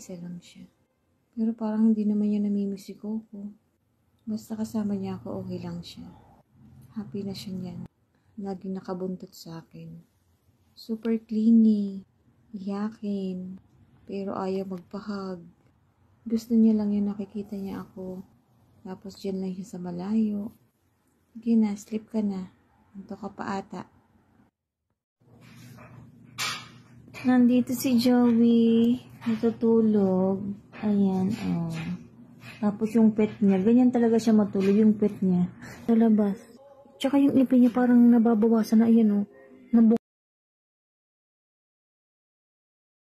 Isa lang siya. Pero parang hindi naman niya namimiss si Coco. Basta kasama niya ako, okay lang siya. Happy na siya niyan. Laging nakabuntot sa akin. Super clingy. Iyakin. Pero ayaw magpahag. Gusto niya lang yung nakikita niya ako. Tapos dyan lang siya sa malayo. Sige na, sleep ka na. Anto ka pa ata. Nandito si Joey. Natutulog. Ayan, oh. Tapos yung pet niya, ganyan talaga siya matulog, yung pet niya. Sa labas. Tsaka yung ipin niya parang nababawasan na, ayan, oh.